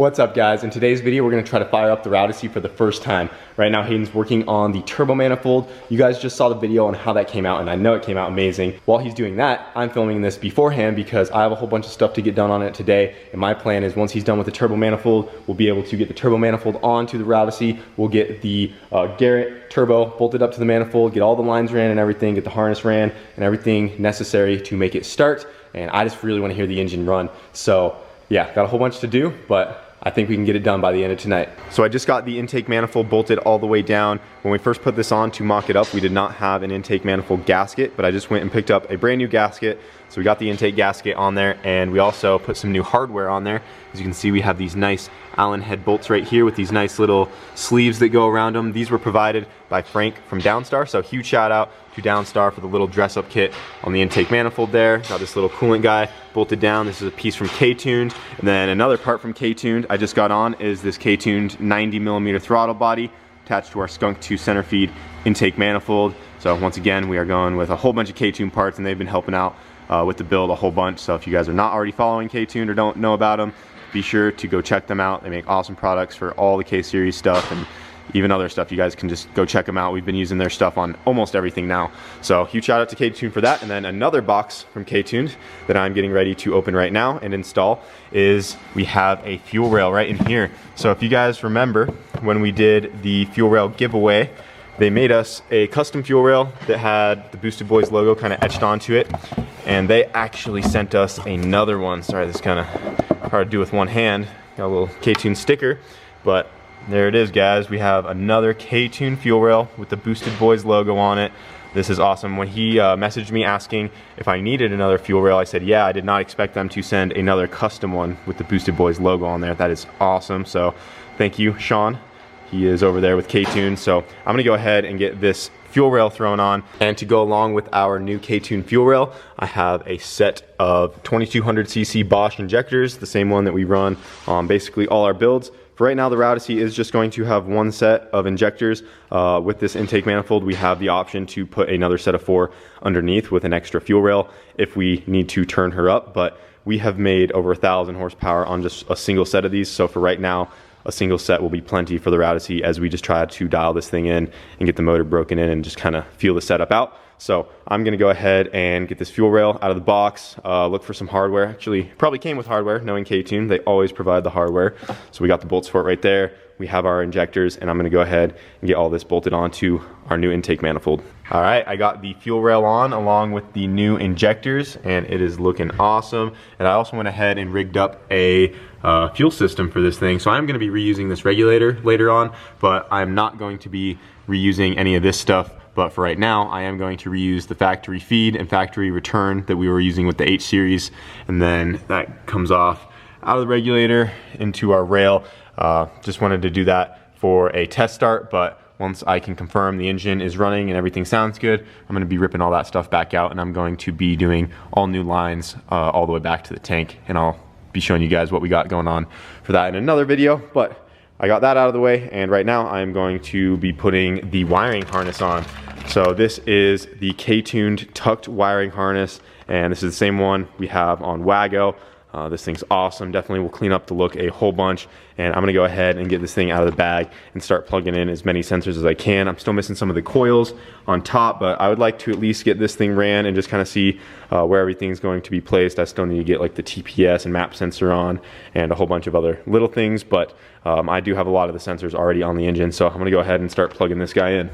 What's up guys? In today's video we're going to try to fire up the Rowdy for the first time. Right now Hayden's working on the turbo manifold. You guys just saw the video on how that came out and I know it came out amazing. While he's doing that, I'm filming this beforehand because I have a whole bunch of stuff to get done on it today, and my plan is once he's done with the turbo manifold, we'll be able to get the turbo manifold onto the Rowdy. We'll get the Garrett turbo bolted up to the manifold, get all the lines ran and everything, get the harness ran and everything necessary to make it start, and I just really want to hear the engine run. So yeah, got a whole bunch to do, but I think we can get it done by the end of tonight. So I just got the intake manifold bolted all the way down. When we first put this on to mock it up, we did not have an intake manifold gasket, but I just went and picked up a brand new gasket. So we got the intake gasket on there, and we also put some new hardware on there. As you can see, we have these nice Allen head bolts right here with these nice little sleeves that go around them. These were provided by Frank from Downstar, so huge shout out to Downstar for the little dress up kit on the intake manifold there. Got this little coolant guy bolted down. This is a piece from K-Tuned, and then another part from K-Tuned I just got on is this K-Tuned 90mm throttle body attached to our Skunk 2 center feed intake manifold. So once again, we are going with a whole bunch of K-Tuned parts, and they've been helping out with the build a whole bunch. So if you guys are not already following K-Tuned or don't know about them, be sure to go check them out. They make awesome products for all the K-Series stuff and even other stuff. You guys can just go check them out. We've been using their stuff on almost everything now. So huge shout out to K-Tuned for that. And then another box from K-Tuned that I'm getting ready to open right now and install is we have a fuel rail right in here. So if you guys remember when we did the fuel rail giveaway, they made us a custom fuel rail that had the Boosted Boys logo kind of etched onto it, and they actually sent us another one. Sorry, this is kind of hard to do with one hand. Got a little K-Tuned sticker, but there it is, guys. We have another K-Tuned fuel rail with the Boosted Boys logo on it. This is awesome. When he messaged me asking if I needed another fuel rail, I said yeah. I did not expect them to send another custom one with the Boosted Boys logo on there. That is awesome. So thank you, Sean. He is over there with K-Tuned. So I'm gonna go ahead and get this fuel rail thrown on. And to go along with our new K-Tuned fuel rail, I have a set of 2200cc Bosch injectors, the same one that we run on basically all our builds. For right now, the Rowdy is just going to have one set of injectors. With this intake manifold, we have the option to put another set of 4 underneath with an extra fuel rail if we need to turn her up, but we have made over 1,000 horsepower on just a single set of these. So for right now, a single set will be plenty for the Rowdy as we just try to dial this thing in and get the motor broken in and just kind of feel the setup out. So I'm gonna go ahead and get this fuel rail out of the box, look for some hardware. Actually, probably came with hardware, knowing K-Tuned, they always provide the hardware. So we got the bolts for it right there. We have our injectors, and I'm gonna go ahead and get all this bolted onto our new intake manifold. All right, I got the fuel rail on along with the new injectors, and it is looking awesome. And I also went ahead and rigged up a fuel system for this thing. So I'm gonna be reusing this regulator later on, but I'm not going to be reusing any of this stuff. But for right now, I am going to reuse the factory feed and factory return that we were using with the H series, and then that comes off out of the regulator into our rail. Just wanted to do that for a test start, but once I can confirm the engine is running and everything sounds good, I'm going to be ripping all that stuff back out, and I'm going to be doing all new lines all the way back to the tank, and I'll be showing you guys what we got going on for that in another video. But I got that out of the way, and right now I'm going to be putting the wiring harness on. So this is the K-Tuned tucked wiring harness, and this is the same one we have on Wago. This thing's awesome. Definitely will clean up the look a whole bunch, and I'm gonna go ahead and get this thing out of the bag and start plugging in as many sensors as I can. I'm still missing some of the coils on top, but I would like to at least get this thing ran and just kind of see where everything's going to be placed. I still need to get like the TPS and map sensor on and a whole bunch of other little things, but I do have a lot of the sensors already on the engine, so I'm gonna go ahead and start plugging this guy in.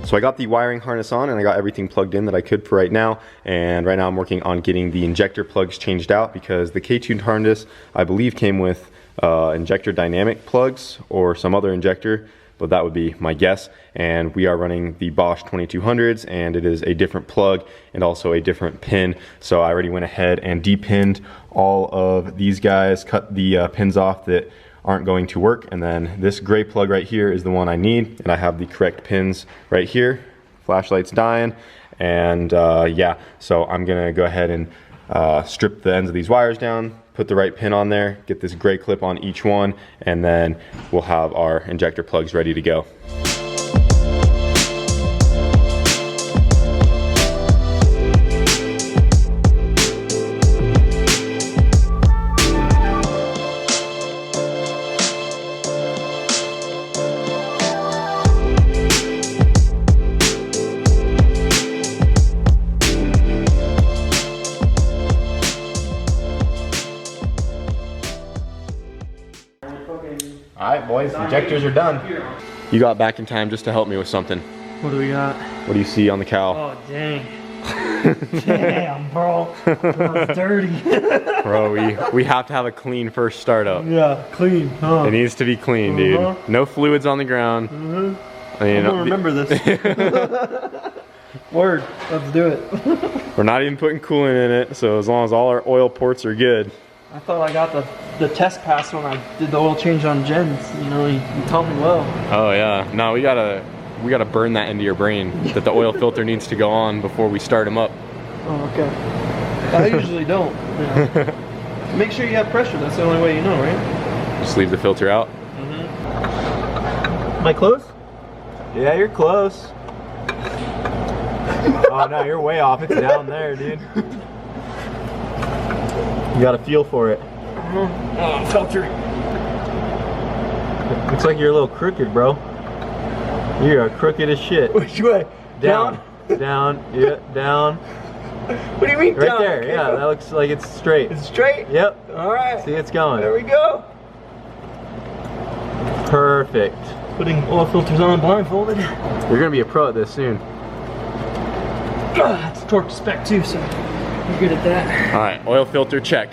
So I got the wiring harness on and I got everything plugged in that I could for right now. And right now I'm working on getting the injector plugs changed out because the K-Tuned harness, I believe, came with injector dynamic plugs or some other injector, but that would be my guess. And we are running the Bosch 2200s, and it is a different plug and also a different pin. So I already went ahead and depinned all of these guys, cut the pins off that aren't going to work, and then this gray plug right here is the one I need, and I have the correct pins right here. Flashlight's dying, And yeah, so I'm gonna go ahead and strip the ends of these wires down, put the right pin on there, get this gray clip on each one, and then we'll have our injector plugs ready to go. All right, boys, injectors are done. You got back in time just to help me with something. What do we got? What do you see on the cow? Oh, dang. Damn, bro. That's dirty. Bro, we have to have a clean first startup. Yeah, clean, huh? It needs to be clean, dude. No fluids on the ground. I mean, I'm gonna remember this. Word, let's do it. We're not even putting coolant in it, so as long as all our oil ports are good. I thought I got the test pass when I did the oil change on Jens. You know, you taught me well. Oh yeah, no, we gotta burn that into your brain that the oil filter needs to go on before we start them up. Oh, okay. I usually don't. Yeah. Make sure you have pressure. That's the only way you know, right? Just leave the filter out. Am I close? Yeah, you're close. Oh no, you're way off. It's down there, dude. You got a feel for it. Oh, filter. Looks like you're a little crooked, bro. You're crooked as shit. Which way? Down. Down. Yeah, down. What do you mean right down? there, yeah, that looks like it's straight. It's straight? Yep. Alright. See, it's going. There we go. Perfect. Putting oil filters on blindfolded. You're gonna be a pro at this soon. It's torque to spec too, so I'm good at that. Alright, oil filter check.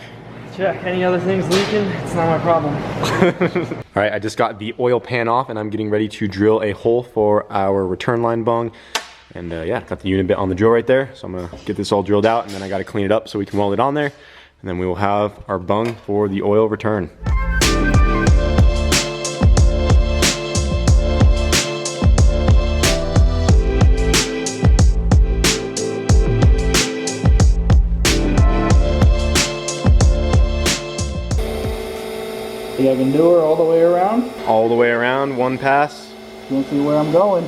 Check. Any other things leaking? It's not my problem. Alright, I just got the oil pan off and I'm getting ready to drill a hole for our return line bung. And yeah, got the unit bit on the drill right there. So I'm gonna get this all drilled out and then I gotta clean it up so we can weld it on there. And then we will have our bung for the oil return. Think I can do her all the way around? All the way around, one pass. Can't see where I'm going.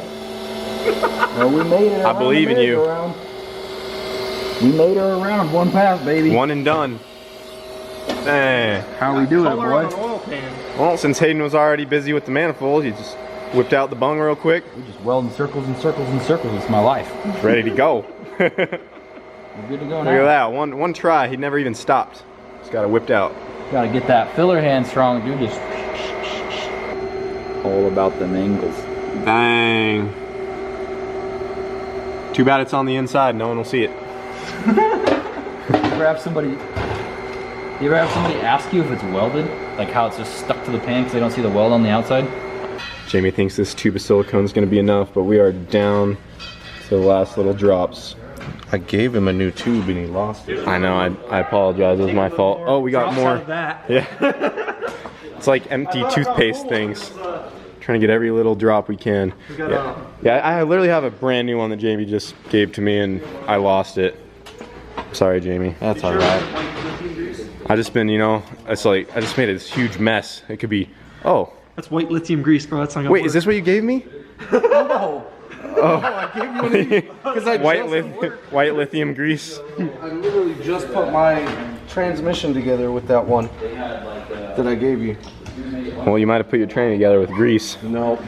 Well, we made it. I believe in you. We made her around, one pass, baby. One and done. Dang. How we doing, Color boy? on an oil pan. Well, since Hayden was already busy with the manifold, he just whipped out the bung real quick. We just welding circles and circles and circles. It's my life. Ready to go. We're good to go now. Look at that, one try, he never even stopped. Just got it whipped out. Gotta get that filler hand strong, dude. Just all about them angles. Dang. Too bad it's on the inside, no one will see it. You ever have somebody ask you if it's welded? Like how it's just stuck to the pan because they don't see the weld on the outside? Jamie thinks this tube of silicone is going to be enough, but we are down to the last little drops. I gave him a new tube and he lost it. I know, I apologize, it was my fault. Oh, we got more. Yeah. It's like empty toothpaste things. Trying to get every little drop we can. Yeah, I literally have a brand new one that Jamie just gave to me and I lost it. Sorry, Jamie. That's alright. I just been, you know, it's like, I just made this huge mess. It could be, oh. That's white lithium grease, bro. That's not gonna Wait, work. is this what you gave me? No. Oh, I gave you one because I white lithium grease. I literally just put my transmission together with that one that I gave you. Well, you might have put your train together with grease. Nope.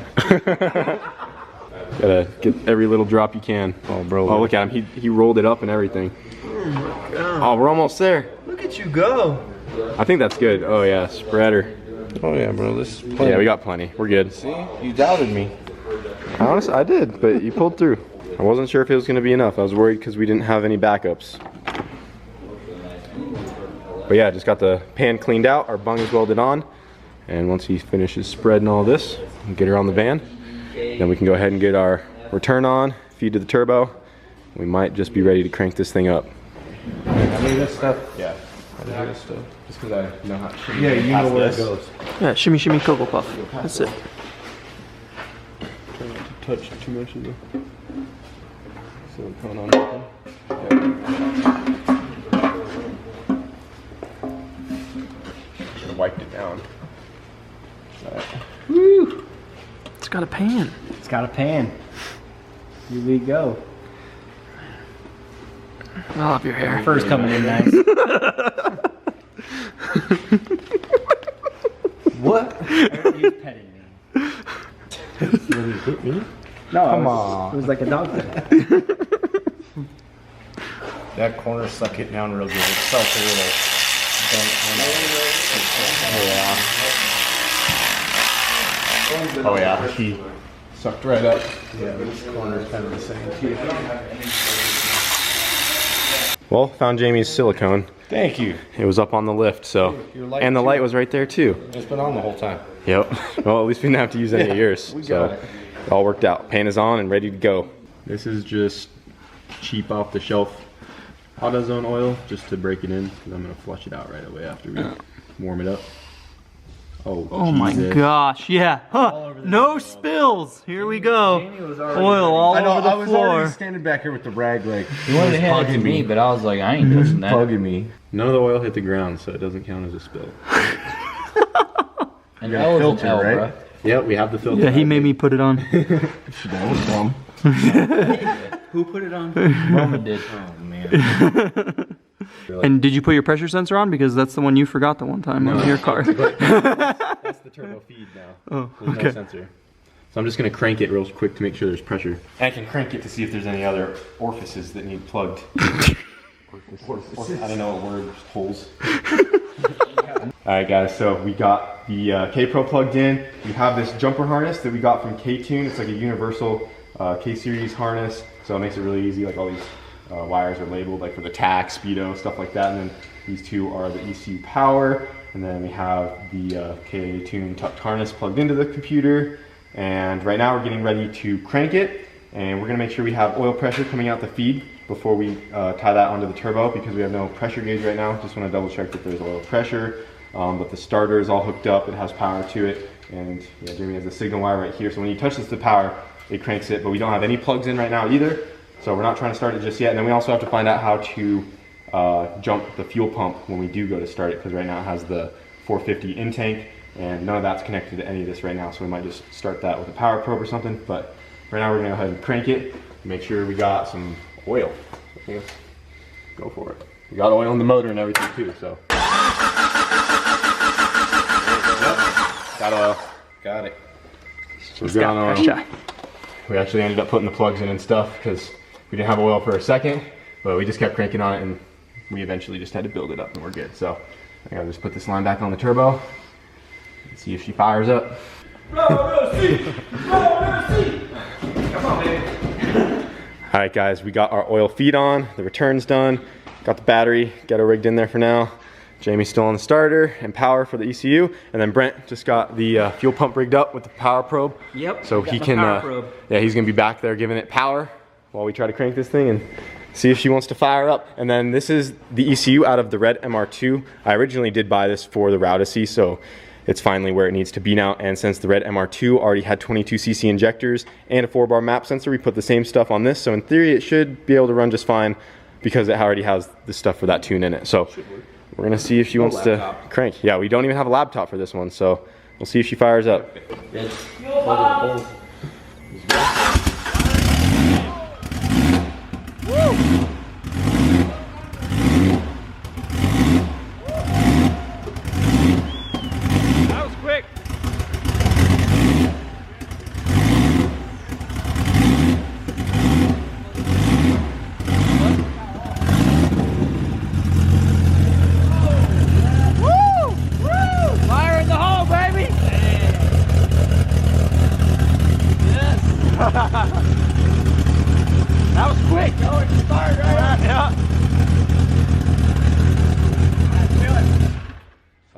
Gotta get every little drop you can. Oh, bro. Oh, look at him. He rolled it up and everything. Oh my god. Oh, we're almost there. Look at you go. I think that's good. Oh, yeah. Spreader. Oh yeah, bro. This is plenty. Yeah, we got plenty. We're good. See? You doubted me. Honestly, I did, but you pulled through. I wasn't sure if it was going to be enough. I was worried because we didn't have any backups. But yeah, just got the pan cleaned out. Our bung is welded on. And once he finishes spreading all this, we'll get her on the van. Then we can go ahead and get our return on, feed to the turbo. We might just be ready to crank this thing up. I mean, this stuff. Yeah. I do this stuff. Just because I know how. Yeah, you know where it goes. Yeah, shimmy shimmy Cocoa Puff. That's it. Try not to touch too much of the. Silicone on everything. Should have wiped it down. Right. Woo! It's got a pan. It's got a pan. Here we go. I love your hair. Fur's coming in nice. What? He's petting me. Really hit me? No, Come on. It was like a dog thing. That corner suck it down real good. It felt a little bent. Oh yeah, he sucked right up. Yeah, this corner is kind of the same too. Well, found Jamie's silicone. Thank you. It was up on the lift, so. Your light And the too. light was right there too. It's been on the whole time. Yep. Well, at least we didn't have to use any of yours. we So got it. it all worked out. Pan is on and ready to go. This is just cheap off the shelf AutoZone oil, just to break it in, because I'm gonna flush it out right away after we warm it up. Oh my gosh, yeah. Huh. No spills. Here we go. Oil all over the floor. standing back here with the rag like He wanted to hand it to me, but I was like, I ain't touching that. bugging me. None of the oil hit the ground, so it doesn't count as a spill. And that was filter, an L, right? bruh. Yep, we have the filter. Yeah, he made me put it on. That was dumb. Who put it on? Roman did. Oh man. And did you put your pressure sensor on? Because that's the one you forgot the one time on your car. That's the turbo feed now. Oh, There's okay. no sensor. So I'm just gonna crank it real quick to make sure there's pressure. And I can crank it to see if there's any other orifices that need plugged. I don't know what word, just holes. Alright guys, so we got the K-Pro plugged in. We have this jumper harness that we got from K-Tune. It's like a universal K-Series harness. So it makes it really easy, like all these wires are labeled like for the tack, speedo, stuff like that. And then these two are the ECU power. And then we have the K-Tune tucked harness plugged into the computer. And right now we're getting ready to crank it. And we're gonna make sure we have oil pressure coming out the feed before we tie that onto the turbo, because we have no pressure gauge right now. Just wanna double check that there's oil pressure. But the starter is all hooked up, it has power to it. And yeah, Jamie has a signal wire right here. So when you touch this to power, it cranks it, but we don't have any plugs in right now either. So we're not trying to start it just yet. And then we also have to find out how to jump the fuel pump when we do go to start it, because right now it has the 450 in tank, and none of that's connected to any of this right now. So we might just start that with a power probe or something. But right now we're gonna go ahead and crank it, make sure we got some oil. So let's go for it. We got oil in the motor and everything too, so. Got oil. Got it. So we're good on oil. Gotcha. We actually ended up putting the plugs in and stuff because we didn't have oil for a second, but we just kept cranking on it and we eventually just had to build it up and we're good. So I gotta just put this line back on the turbo and see if she fires up. All right guys, we got our oil feed on, the return's done, got the battery, got it rigged in there for now. Jamie's still on the starter and power for the ECU, and then Brent just got the fuel pump rigged up with the power probe. Yep. So he can, yeah, he's gonna be back there giving it power while we try to crank this thing and see if she wants to fire up. And then this is the ECU out of the red MR2. I originally did buy this for the Routacy, so it's finally where it needs to be now. And since the red MR2 already had 22cc injectors and a 4-bar map sensor, we put the same stuff on this. So in theory, it should be able to run just fine because it already has the stuff for that tune in it. So we're gonna see if she wants to crank. Yeah, we don't even have a laptop for this one, so we'll see if she fires up. That was quick. Fire in the hole, baby! Yes! That was quick! Oh, it just fired right up! Yeah.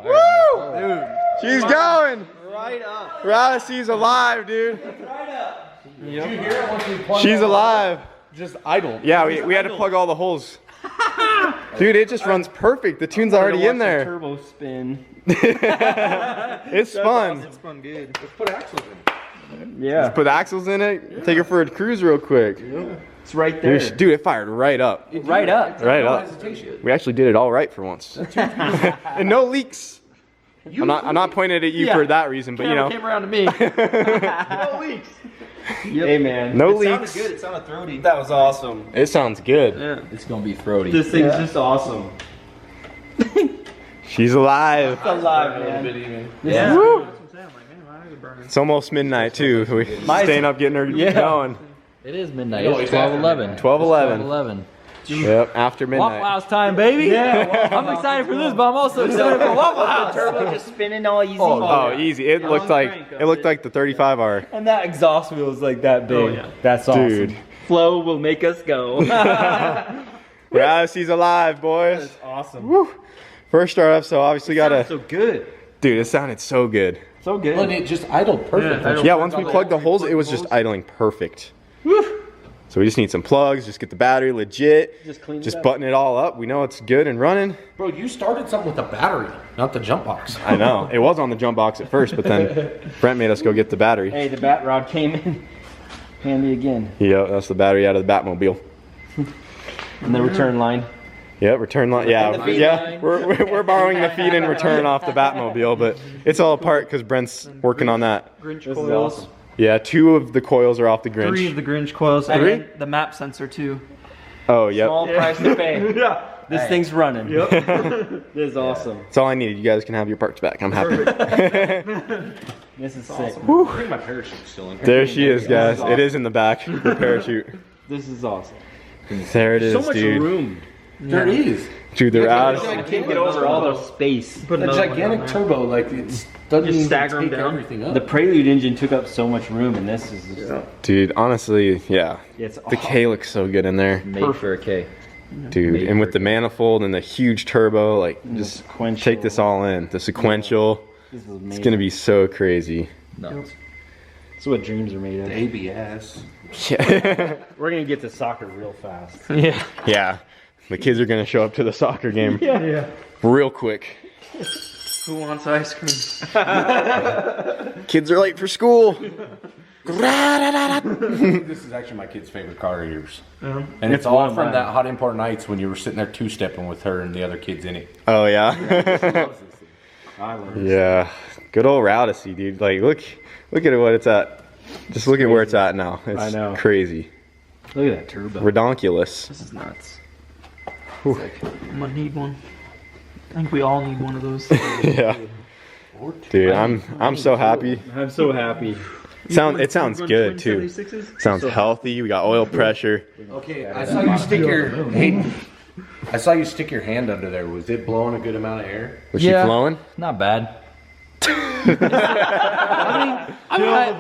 Woo! Dude. She's going! Right up. Routacy's alive, dude. Right up. Did you hear it once we plugged She's all alive. that? Just idle. Yeah, we had to plug all the holes. Dude, it just runs perfect. The tune's already in there. Turbo spin. It's fun. It's fun good. Let's put axles in. Yeah. Put axles in it, take her for a cruise real quick. It's right there. Dude, it fired right up. Right up. Right up. We actually did it all right for once. And no leaks. I'm not pointing at you for that reason, but you know. Came around to me. No leaks. Yep. Hey man. No it leaks. Sounded good. It sounded throaty. That was awesome. It sounds good. Yeah. It's gonna be throaty. This thing's just awesome. She's alive. It's alive, man. Yeah. Woo. It's almost midnight too. We're staying up getting her going. It is midnight. It's 12:11. 12:11. 12:11. Yep, after midnight. Waffle House time, baby. Yeah. I'm excited for this, but I'm also excited for Waffle House. Turbo just spinning all easy. Oh, easy. It looked like the 35R. And that exhaust wheel is like that big. Oh, yeah. That's awesome. Dude. Flow will make us go. Ralsei's alive, boys. That's awesome. Woo. First startup, so obviously gotta. So good. Dude, it sounded so good. So good. Well, it just idled perfect. Yeah, once we plugged the holes, it was just idling perfect. Woo. So we just need some plugs, just get the battery legit, just button it all up. We know it's good and running. Bro, you started something with the battery, not the jump box. I know. It was on the jump box at first, but then Brent made us go get the battery. Hey, the bat rod came in handy again. Yeah, that's the battery out of the Batmobile. And the return line. Yeah, return line. Yeah, yeah. We're borrowing the feed and return off the Batmobile, but it's all apart because Brent's working on that. Grinch coils. Awesome. Yeah, 2 of the coils are off the Grinch. 3 of the Grinch coils. 3? And the map sensor too. Oh, yep. Small price to pay. Yeah. This thing's running. Yep. This is awesome. That's all I needed. You guys can have your parts back. I'm happy. This is sick. I think my parachute's still in here. There she is, guys. It is in the back. The parachute. This is awesome. There it is, So much dude. room. There it is. Dude, they're out. I can't get over all the space. A gigantic turbo, like it doesn't Just even stagger 'em take down. everything up. The Prelude engine took up so much room, and this is just, Dude, honestly, yeah. it's The K looks so good in there. Made for a K. Dude, and with the manifold and the huge turbo, like, just sequential. take this all in. The sequential. This is amazing. It's gonna be so crazy. Nuts. That's what dreams are made of. ABS. Yeah. We're gonna get to soccer real fast. Yeah. Yeah. The kids are gonna show up to the soccer game real quick. Who wants ice cream? Kids are late for school. This is actually my kid's favorite car of yours. And it's all from that Hot Import Nights when you were sitting there two-stepping with her and the other kids in it. Oh yeah. Yeah. Good old Rowdesy, dude. Like look at what it's at. Just look at where it's at now. It's I know. crazy. Look at that turbo. Redonkulous. This is nuts. I'm gonna need one. I think we all need one of those. Yeah. Dude, I'm so happy. I'm so happy. It sounds good too. 76s? Sounds healthy. We got oil pressure. Okay, I saw you stick your hand under there. Was it blowing a good amount of air? Was she flowing? Not bad. I ain't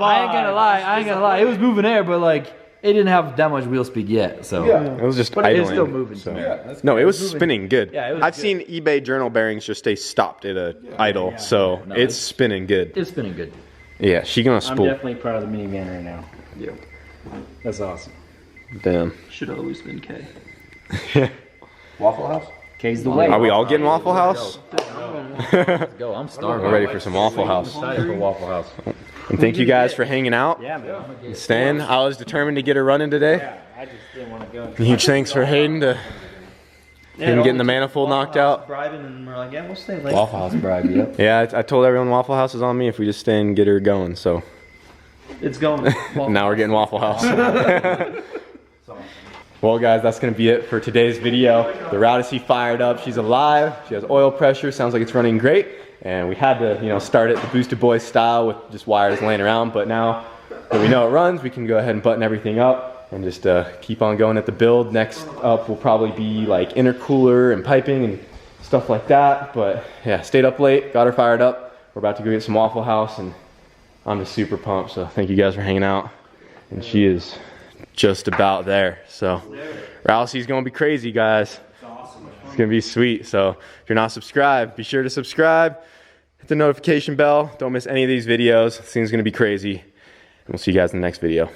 gonna lie. It was moving air, but like it didn't have that much wheel speed yet. So It was just But idling. it is still moving. So. Yeah, No, it was spinning good. Yeah, it was I've good. seen eBay journal bearings just stay stopped at a idle, so No, it's spinning good. it's spinning good. Yeah, she gonna I'm spool. definitely proud of the minivan right now. Yeah. That's awesome. Damn. Should have always been K. Waffle House? K's the way. Are we all getting Waffle House? Let's go. I'm starving. We're ready for some Waffle House. Excited for Waffle House. And thank you guys for hanging out. Yeah, man. Stan, I was determined to get her running today. I just didn't want to go. Huge thanks for Hayden to him getting the manifold knocked out. Bribing, and we're like, yeah, we'll stay late. Waffle House bribe, yep. Yeah, I told everyone Waffle House is on me if we just stay and get her going. So It's going. now we're getting Waffle House. Well, guys, that's gonna be it for today's video. The Rowdesy fired up. She's alive. She has oil pressure. Sounds like it's running great. And we had to, start it the Boosted Boys style with just wires laying around. But now that we know it runs, we can go ahead and button everything up and just keep on going at the build. Next up will probably be like intercooler and piping and stuff like that. But yeah, stayed up late, got her fired up. We're about to go get some Waffle House, and I'm just super pumped. So thank you guys for hanging out. And she is just about there. So Rowdesey's gonna be crazy, guys. It's gonna be sweet. So if you're not subscribed, be sure to subscribe. Hit the notification bell. Don't miss any of these videos. This thing's gonna be crazy. And we'll see you guys in the next video.